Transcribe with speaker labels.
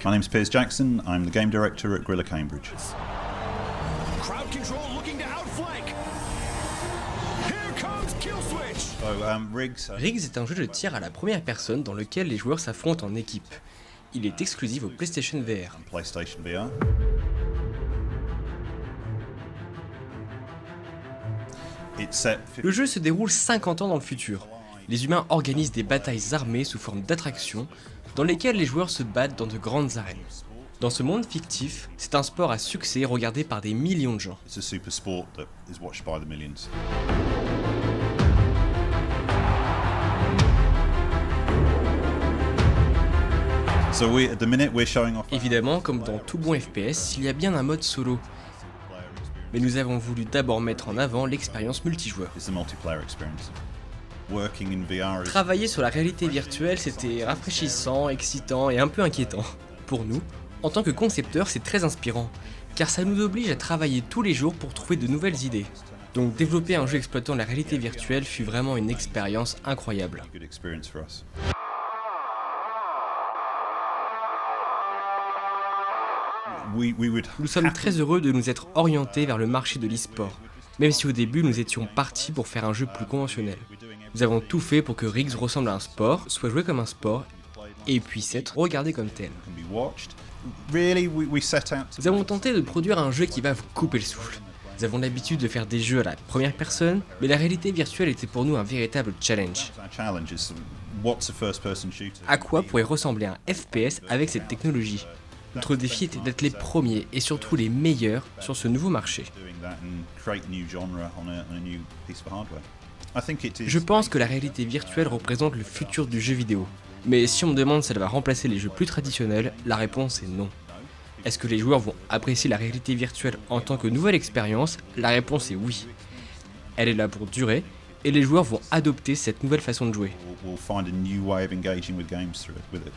Speaker 1: My name's Piers Jackson. I'm the game director at Guerrilla Cambridge.
Speaker 2: Crowd control looking to outflank. Here comes Killswitch.
Speaker 1: So, Riggs.
Speaker 3: Riggs est un jeu de tir à la première personne dans lequel les joueurs s'affrontent en équipe. Il est exclusif au PlayStation VR.
Speaker 1: PlayStation VR.
Speaker 3: Le jeu se déroule 50 ans dans le futur. Les humains organisent des batailles armées sous forme d'attractions dans lesquelles les joueurs se battent dans de grandes arènes. Dans ce monde fictif, c'est un sport à succès regardé par des millions de gens.
Speaker 1: It's a super sport that is watched by the millions. So at the minute we're showing off.
Speaker 3: Évidemment, comme dans tout bon FPS, il y a bien un mode solo. Mais nous avons voulu d'abord mettre en avant l'expérience multijoueur.
Speaker 1: It's a multiplayer experience. Working in VR is
Speaker 3: Travailler sur la réalité virtuelle, c'était rafraîchissant, excitant et un peu inquiétant. Pour nous, en tant que concepteurs, c'est très inspirant, car ça nous oblige à travailler tous les jours pour trouver de nouvelles idées. Donc développer un jeu exploitant la réalité virtuelle fut vraiment une expérience incroyable.
Speaker 1: a good experience for us.
Speaker 3: Nous sommes très heureux de nous être orientés vers le marché de l'e-sport, même si au début nous étions partis pour faire un jeu plus conventionnel. Nous avons tout fait pour que Riggs ressemble à un sport, soit joué comme un sport, et puisse être regardé comme tel. Nous avons tenté de produire un jeu qui va vous couper le souffle. Nous avons l'habitude de faire des jeux à la première personne, mais la réalité virtuelle était pour nous un véritable challenge. À quoi pourrait ressembler un FPS avec cette technologie ? Notre défi était d'être les premiers et surtout les meilleurs sur ce nouveau marché. Je pense que la réalité virtuelle représente le futur du jeu vidéo. Mais si on me demande si elle va remplacer les jeux plus traditionnels, la réponse est non. Est-ce que les joueurs vont apprécier la réalité virtuelle en tant que nouvelle expérience ? La réponse est oui. Elle est là pour durer et les joueurs vont adopter cette nouvelle façon de jouer.
Speaker 1: We'll find a new way of engaging with games through it, with it.